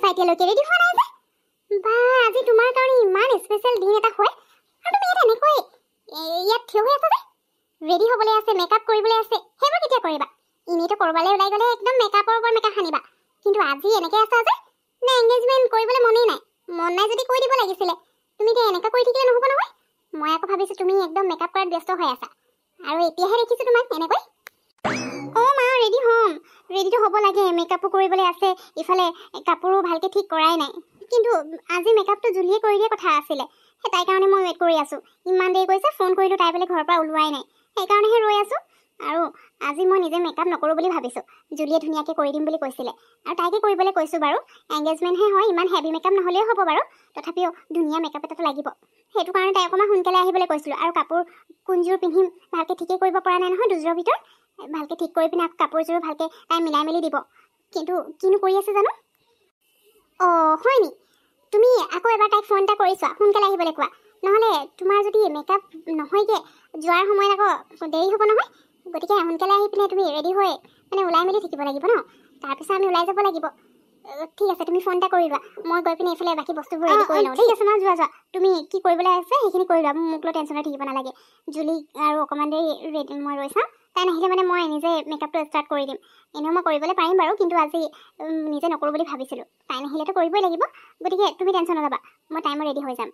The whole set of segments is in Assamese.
আছা এতিয়ালৈকে ৰেডি হোৱা নাই যে বা আজি তোমাৰ কাৰণে ইমান স্পেচিয়েল দিন এটা হয় আৰু তুমি এটা এনেকৈ ইয়াত থিয় হৈ আছা যে ৰেডি হ'বলৈ আছে মেকআপ কৰিবলৈ আছে সেইবোৰ কেতিয়া কৰিবা ইনেইতো কৰবালৈ ওলাই গ'লে একদম মেকআপৰ ওপৰত মেকআপ সানিবা কিন্তু আজি এনেকৈ আছা যে নে এংগেজমেণ্ট কৰিবলৈ মনেই নাই মন নাই যদি কৈ দিব লাগিছিলে তুমি এতিয়া এনেকৈ কৰি থাকিলে নহ'ব নহয় মই আকৌ ভাবিছোঁ তুমি একদম মেকআপ কৰাত ব্যস্ত হৈ আছা আৰু এতিয়াহে দেখিছোঁ তোমাক এনেকৈ মা ৰেডি হ'ম ৰেডিটো হ'ব লাগে মেকআপো কৰিবলৈ আছে ইফালে কাপোৰো ভালকৈ ঠিক কৰাই নাই কিন্তু আজি মেকআপটো জুলিয়ে কৰি দিয়া কথা আছিলে সেই তাইৰ কাৰণে মই ৱেইট কৰি আছোঁ ইমান দেৰি কৰিছে ফোন কৰিলোঁ তাই বোলে ঘৰৰ পৰা ওলোৱাই নাই সেইকাৰণেহে ৰৈ আছোঁ আৰু আজি মই নিজে মেকআপ নকৰোঁ বুলি ভাবিছোঁ জুলিয়ে ধুনীয়াকৈ কৰি দিম বুলি কৈছিলে আৰু তাইকে কৰিবলৈ কৈছোঁ বাৰু এংগেজমেণ্টহে হয় ইমান হেভি মেকআপ নহ'লেও হ'ব বাৰু তথাপিও ধুনীয়া মেকআপ এটাতো লাগিব সেইটো কাৰণে তাই অকণমান সোনকালে আহিবলৈ কৈছিলোঁ আৰু কাপোৰ কোনযোৰ পিন্ধিম ভালকৈ ঠিকেই কৰিব পৰা নাই নহয় দুযোৰৰ ভিতৰত ভালকৈ ঠিক কৰি পিনে কাপোৰযোৰ ভালকৈ তাই মিলাই মেলি দিব কিন্তু কিনো কৰি আছে জানো হয় নি তুমি আকৌ এবাৰ তাইক ফোন এটা কৰি চোৱা সোনকালে আহিবলৈ কোৱা নহ'লে তোমাৰ যদি মেকআপ নহয়গৈ যোৱাৰ সময়ত আকৌ দেৰি হ'ব নহয় গতিকে সোনকালে আহি পিনে তুমি ৰেডি হৈ মানে ওলাই মেলি থাকিব লাগিব ন তাৰপিছত আমি ওলাই যাব লাগিব ঠিক আছে তুমি ফোন এটা কৰি লোৱা মই গৈ পিনে এইফালে বাকী বস্তুবোৰ ৰেডি কৰি লওঁ ঠিক আছে মই যোৱা তুমি কি কৰিবলৈ আছে সেইখিনি কৰি লোৱা মোক লৈ টেনশ্যন হৈ থাকিব নালাগে জুলি আৰু অকণমান দেৰি ৰেডি মই ৰৈ চাওঁ তাই নাহিলে মানে মই নিজে মেকআপটো ষ্টাৰ্ট কৰি দিম এনেও মই কৰিবলৈ পাৰিম বাৰু কিন্তু আজি নিজে নকৰোঁ বুলি ভাবিছিলোঁ তাই নাহিলেতো কৰিবই লাগিব গতিকে তুমি টেনশ্যন নল'বা মই টাইমত ৰেডি হৈ যাম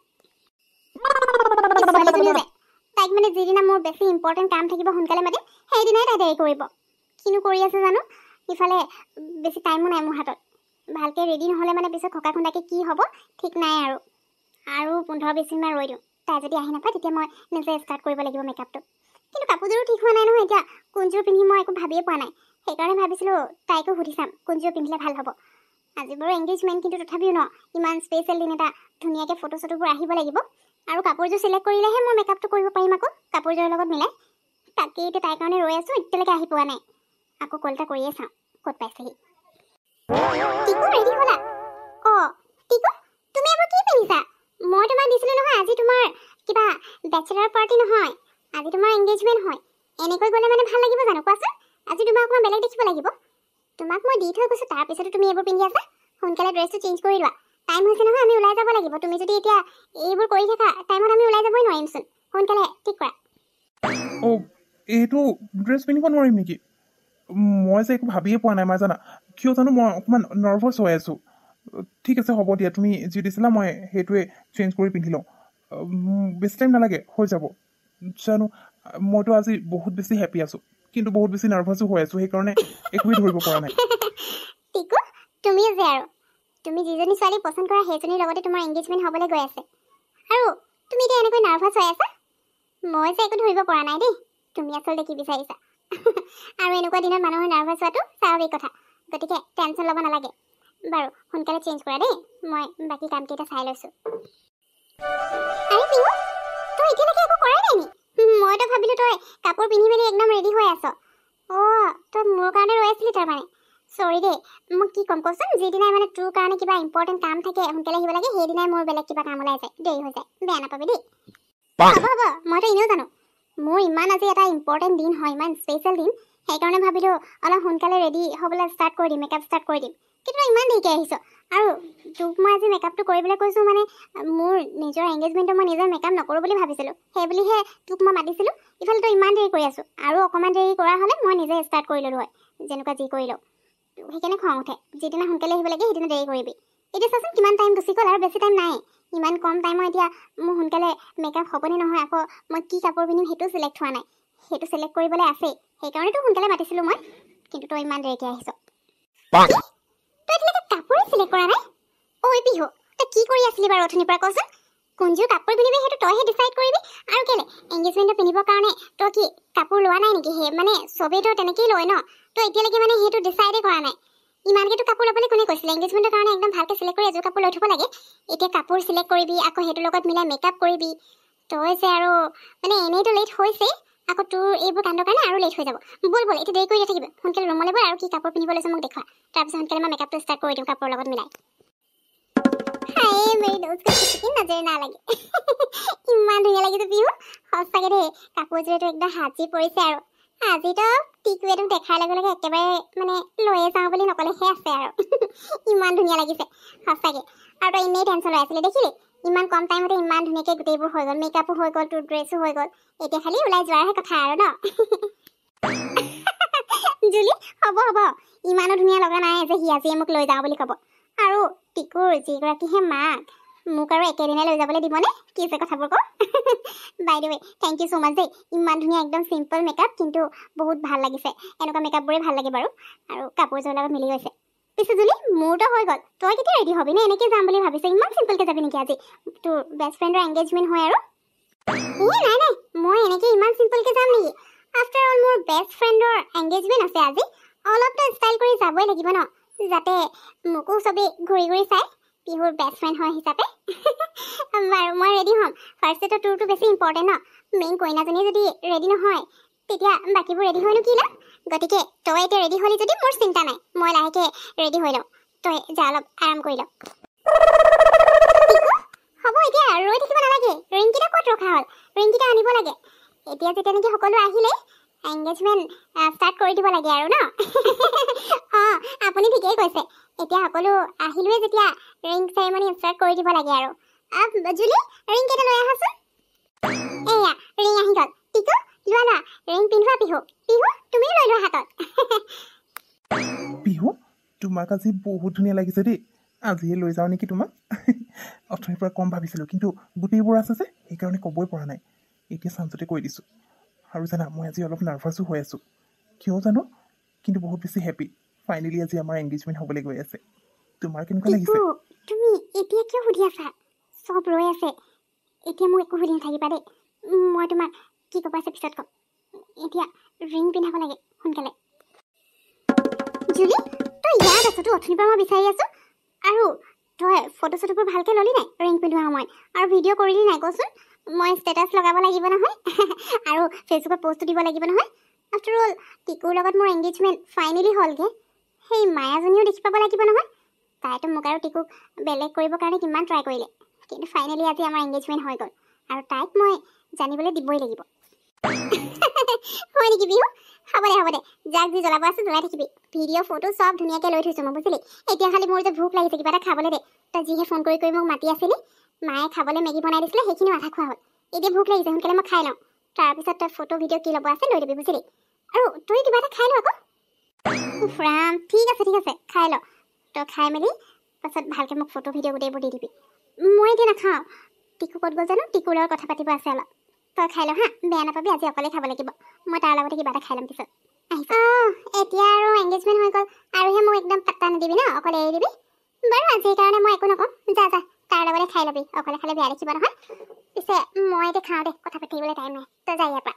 তাইক মানে যিদিনা মোৰ বেছি ইম্পৰ্টেণ্ট কাম থাকিব সোনকালে মাতিম সেইদিনাই তাই দেৰি কৰিব কিনো কৰি আছে জানো ইফালে বেছি টাইমো নাই মোৰ হাতত ভালকৈ ৰেডি নহ'লে মানে পিছত খকা খুন্দাকৈ কি হ'ব ঠিক নাই আৰু 15-20 মিনিটমান ৰৈ দিওঁ তাই যদি আহি নাপায় তেতিয়া মই নিজে ষ্টাৰ্ট কৰিব লাগিব মেকআপটো কিন্তু কাপোৰযোৰো ঠিক হোৱা নাই নহয় এতিয়া কোনযোৰ পিন্ধি মই একো ভাবিয়ে পোৱা নাই সেইকাৰণে ভাবিছিলোঁ তাইকো সুধি চাম কোনযোৰ পিন্ধিলে ভাল হ'ব আজি বাৰু এংগেজমেণ্ট কিন্তু তথাপিও ন ইমান স্পেচিয়েল দিন এটা ধুনীয়াকৈ ফটো চটোবোৰ আহিব লাগিব আৰু কাপোৰযোৰ চিলেক্ট কৰিলেহে মই মেকআপটো কৰিব পাৰিম আকৌ কাপোৰযোৰৰ লগত মিলাই তাকেই এতিয়া তাইৰ কাৰণে ৰৈ আছোঁ এতিয়ালৈকে আহি পোৱা নাই আকৌ কল এটা কৰিয়ে চাওঁ ক'ত পাইছেহি টিকু ৰেডি হ'লা টিকু তুমি এইবোৰ কি পিন্ধিছা মই তোমাক দিছিলোঁ নহয় আজি তোমাৰ কিবা বেচেলাৰ পাৰ্টি নহয় আজি তোমাৰ এংগেজমেণ্ট হয় এনেকৈ গ'লে মানে ভাল লাগিব জানো কোৱাচোন আজি তোমাক অকণমান বেলেগ দেখিব লাগিব তোমাক মই দি থৈ গৈছোঁ তাৰপিছতো তুমি এইবোৰ পিন্ধি আছা সোনকালে ড্ৰেছটো চেঞ্জ কৰি লোৱা টাইম হৈছে নহয় আমি ওলাই যাব লাগিব তুমি যদি এতিয়া এইবোৰ কৰি থাকা টাইমত আমি ওলাই যাবই নোৱাৰিমচোন সোনকালে ঠিক কৰা এইটো ড্ৰেছ পিন্ধিব নোৱাৰিম নেকি মই যে একো ভাবিয়ে পোৱা নাই মই জানা কিয় জানো মই অকণমান নাৰ্ভাছ হৈ আছোঁ ঠিক আছে হ'ব দিয়া তুমি যি দিছিলা মই সেইটোৱে চেঞ্জ কৰি পিন্ধি লওঁ বেছি টাইম নালাগে হৈ যাব জানো মইতো আজি বহুত বেছি হেপী আছোঁ কিন্তু বহুত বেছি নাৰ্ভাছো হৈ আছোঁ সেইকাৰণে একোৱেই ধৰিব পৰা নাই টিকু তুমি যে আৰু তুমি যিজনী ছোৱালী পচন্দ কৰা সেইজনীৰ লগতে তোমাৰ এংগেজমেণ্ট হ'বলৈ গৈ আছে আৰু তুমি এতিয়া এনেকৈ নাৰ্ভাছ হৈ আছা মই যে একো ধৰিব পৰা নাই দেই তুমি আচলতে কি বিচাৰিছা আৰু এনেকুৱা দিনত মানুহৰ নাৰ্ভাছ হোৱাটো স্বাভাৱিক কথা গতিকে টেনশ্যন ল'ব নালাগে বাৰু সোনকালে চেঞ্জ কৰা দেই মই বাকী কামকেইটা চাই লৈছোঁ আৰে টিকু তই এতিয়ালৈকে একো কৰাই নাই নি মইতো ভাবিলোঁ তই কাপোৰ পিন্ধি মেলি একদম ৰেডি হৈ আছ তই মোৰ কাৰণে ৰৈ আছিলি তাৰমানে চৰি দেই মই কি ক'ম কচোন যিদিনাই মানে তোৰ কাৰণে কিবা ইম্পৰ্টেণ্ট কাম থাকে সোনকালে আহিব লাগে সেইদিনাই মোৰ বেলেগ কিবা কাম ওলাই যায় দেৰি হৈ যায় বেয়া নাপাবি দেই হ'ব মইতো এনেও জানো মোৰ ইমান আজি এটা ইম্পৰ্টেণ্ট দিন হয় ইমান স্পেচিয়েল দিন সেইকাৰণে ভাবিলোঁ অলপ সোনকালে ৰেডি হ'বলৈ ষ্টাৰ্ট কৰি দিম মেকআপ ষ্টাৰ্ট কৰি দিম কিন্তু ইমান দেৰিকৈ আহিছ আৰু তোক মই আজি মেকআপটো কৰিবলৈ কৈছোঁ মানে মোৰ নিজৰ এংগেজমেণ্টত মই নিজৰ মেকআপ নকৰোঁ বুলি ভাবিছিলোঁ সেই বুলিহে তোক মই মাতিছিলোঁ ইফালে তই ইমান দেৰি কৰি আছোঁ আৰু অকণমান দেৰি কৰা হ'লে মই নিজে ষ্টাৰ্ট কৰি ল'লোঁ হয় যেনেকুৱা যি কৰি লওঁ সেইকাৰণে খং উঠে যিদিনা সোনকালে আহিব লাগে সেইদিনা দেৰি কৰিবি এতিয়া চাচোন কিমান টাইম গুচি গ'ল আৰু বেছি টাইম নাই ইমান কম টাইমত এতিয়া মোৰ সোনকালে মেকআপ হ'বনে নহয় আকৌ মই কি কাপোৰ পিন্ধিম সেইটো চিলেক্ট হোৱা নাই সেইটো চিলেক্ট কৰিবলৈ আছেই সেইকাৰণেতো সোনকালে মাতিছিলোঁ মই কিন্তু তই ইমান দেৰিকৈ আহিছ তই এতিয়ালৈকে কাপোৰে চিলেক্ট কৰা নাই পিহু তই কি কৰি আছিলি বাৰু অথনিৰ পৰা কচোন কোনযোৰ কাপোৰ পিন্ধিবি সেইটো তইহে ডিচাইড কৰিবি আৰু কেলে এংগেজমেণ্টত পিন্ধিবৰ কাৰণে তই কি কাপোৰ লোৱা নাই নেকি সেই মানে চবেইতো তেনেকেই লয় ন তই এতিয়ালৈকে মানে সেইটো ডিচাইডে কৰা নাই ইমানকেতো কাপোৰ ল'বলৈ কোনে কৈছিলে এংগেজমেণ্টৰ কাৰণে একদম ভালকৈ চিলেক্ট কৰি এযোৰ কাপোৰ লৈ থ'ব লাগে এতিয়া কাপোৰ চিলেক্ট কৰিবি আকৌ সেইটোৰ লগত মিলাই মেকআপ কৰিবি তই যে আৰু মানে এনেইতো লেট হৈছেই আকৌ তোৰ এইবোৰ কাণ্ডৰ কাৰণে আৰু লেট হৈ যাব বল এতিয়া দেৰি কৰি থাকিবি সোনকালে ৰুমলৈ গৈ আৰু কি কাপোৰ পিন্ধিব লৈছে মোক দেখুৱা তাৰপিছত সোনকালে মই মেকআপটো ষ্টাৰ্ট কৰি দিম কাপোৰৰ লগত মিলাই মেৰি दोस्त का किसी की नजर ना लगे ইমান ধুনীয়া লাগিছে পিহু সঁচাকে দেই কাপোৰযোৰটো একদম হাজি পৰিছে আৰু আজিতো টিকুৱেটো দেখাৰ লগে লগে একেবাৰে মানে লৈয়ে যাওঁ বুলি নকলেহে আছে আৰু ইমান ধুনীয়া লাগিছে সঁচাকৈ। আৰু তই এনেই টেনশ্যন লৈ আছিলি দেখিলি, ইমান কম টাইমতে ইমান ধুনীয়াকৈ গোটেইবোৰ হৈ গ'ল, মেকআপো হৈ গ'ল, তোৰ ড্ৰেছো হৈ গ'ল, এতিয়া খালি ওলাই যোৱাৰহে কথা আৰু ন। জুলি হ'ব হ'ব, ইমানো ধুনীয়া লগা নাই যে সি আজিয়ে মোক লৈ যাওঁ বুলি ক'ব। আৰু টিকুৰ যিগৰাকীহে মাক, মোক আৰু একেদিনাই লৈ যাবলৈ দিবনে? কি যে কথাবোৰ কওঁ। By the way, thank you so' much দেই, ইমান ধুনীয়া একদম চিম্পল মেকআপ, কিন্তু বহুত ভাল লাগিছে। এনেকুৱা মেকআপবোৰেই ভাল লাগে বাৰু, আৰু কাপোৰযোৰৰ লগত মিলি গৈছে। পিছে জুলি মোৰতো হৈ গ'ল, তই কেতিয়া ৰেডি হবি নে এনেকৈ যাম বুলি ভাবিছ? ইমান চিম্পলকৈ যাবি নেকি আজি? তোৰ বেষ্ট ফ্ৰেণ্ডৰ এংগেজমেণ্ট হয় আৰু? নাই নাই, মই এনেকৈ ইমান চিম্পলকৈ যাম নেকি? আফটাৰ অল মোৰ বেষ্ট ফ্ৰেণ্ডৰ এংগেজমেণ্ট আছে আজি, অলপতো ষ্টাইল কৰি যাবই লাগিব ন, যাতে মোকো চবেই ঘূৰি ঘূৰি চাই পিহুৰ বেষ্ট ফ্ৰেণ্ড হয় হিচাপে। বাৰু মই ৰেডি হ'ম। ফাৰ্ষ্টতে তোৰটো বেছি ইম্পৰ্টেণ্ট ন, মেইন কইনাজনী যদি ৰেডি নহয় তেতিয়া বাকীবোৰ ৰেডি হয়নো কি লাভ? গতিকে তই এতিয়া ৰেডি হ'লি যদি মোৰ চিন্তা নাই, মই লাহেকৈ ৰেডি হৈ লওঁ, তই যা অলপ আৰাম কৰি ল। হ'ব এতিয়া ৰৈ থাকিব নালাগে, ৰিংকেইটা ক'ত ৰখা হ'ল? ৰিংকেইটা আনিব লাগে। এতিয়া যেতিয়া নেকি সকলো আহিলে এংগেজমেণ্ট ষ্টাৰ্ট কৰি দিব লাগে আৰু ন। অঁ আপুনি ঠিকেই কৈছে, এতিয়া সকলো আহিলোৱে যেতিয়া ৰিং চেৰেমনি ষ্টাৰ্ট কৰি দিব লাগে আৰু। জুলি ৰিংকেইটা লৈ আহাচোন। এয়া ৰিং আহি গ'ল। টিকু লোৱা লোৱা, ৰিং পিন্ধোৱা পিহু। পিহু তুমিও লৈ লোৱা হাতত। পিহু, তোমাক আজি বহুত ধুনীয়া লাগিছে দেই, আজিয়ে লৈ যাওঁ নেকি তোমাক? অথনিৰ পৰা কম ভাবিছিলোঁ, কিন্তু গোটেইবোৰ আছে যে সেইকাৰণে ক'বই পৰা নাই। এতিয়া চাঞ্চতে কৈ দিছোঁ। আৰু জানা, মই আজি অলপ নাৰ্ভাছো হৈ আছোঁ, কিয় জানো, কিন্তু বহুত বেছি হেপী। ফাইনেলি আজি আমাৰ এংগেজমেণ্ট হ'বলৈ গৈ আছে। তোমাৰ কেনেকুৱা লাগিছে? তুমি এতিয়া কিয় সুধি আছা? চব ৰৈ আছে, এতিয়া মোক একো সুধি নাথাকিবা দেই। মই তোমাক কি ক'ব আছে পিছত ক'ম, এতিয়া ৰিং পিন্ধাব লাগে সোনকালে। জুলি তই ইয়াত আছতো, অথনিৰ পৰা মই বিচাৰি আছোঁ। আৰু তই ফটো চটোবোৰ ভালকৈ ল'লি নাই ৰিং পিন্ধোৱা সময়ত? আৰু ভিডিঅ' কৰিলি নাই কচোন? মই ষ্টেটাছ লগাব লাগিব নহয়, আৰু ফেচবুকত পষ্টটো দিব লাগিব নহয়। আফটাৰ অল টিকুৰ লগত মোৰ এংগেজমেণ্ট ফাইনেলি হ'লগৈ, সেই মায়াজনীও দেখি পাব লাগিব নহয়। তাইতো মোক আৰু টিকুক বেলেগ কৰিবৰ কাৰণে কিমান ট্ৰাই কৰিলে, কিন্তু ফাইনেলি আজি আমাৰ এংগেজমেণ্ট হৈ গ'ল, আৰু তাইক মই জানিবলৈ দিবই লাগিব। হয় নেকি বিহু? হ'ব দে হ'ব দে, যাক যি জ্বলাব আছে জ্বলাই থাকিবি। ভিডিঅ' ফটো চব ধুনীয়াকৈ লৈ থৈছোঁ মই, বুজিলি? এতিয়া খালি মোৰ যে ভোক লাগিছে, কিবা এটা খাবলৈ দে। তই যিহে ফোন কৰি কৰি মোক মাতি আছিলি, মায়ে খাবলৈ মেগী বনাই দিছিলে, সেইখিনি আধা খোৱা হ'ল। এতিয়া ভোক লাগিছে, সোনকালে মই খাই লওঁ, তাৰপিছত তই ফটো ভিডিঅ' কি ল'ব আছে লৈ দিবি, বুজিলি? আৰু তই কিবা এটা খাই ল আকৌ। ৰাম ঠিক আছে খাই ল, তই খাই মেলি পাছত ভালকৈ মোক ফটো ভিডিঅ' গোটেইবোৰ দি দিবি। মই এতিয়া নাখাওঁ, টিকু ক'ত গ'ল জানো, টিকুৰ লগত কথা পাতিব আছে অলপ। তই খাই ল হা, বেয়া নাপাবি, আজি অকলে খাব লাগিব, মই তাৰ লগতে কিবা এটা খাই ল'ম পিছত। এতিয়া আৰু এংগেজমেণ্ট হৈ গ'ল, আৰুহে মোক একদম পাত্তা নিদিবি ন, অকলে এৰি দিবি। বাৰু আজিৰ কাৰণে মই একো নকওঁ, যা তাৰ লগতে খাই ল'বি, অকলে খালে বেয়া দেখিব নহয়। পিছে মই এতিয়া খাওঁ দে, কথা পাতিবলৈ টাইম নাই, তই যা ইয়াৰ পৰা।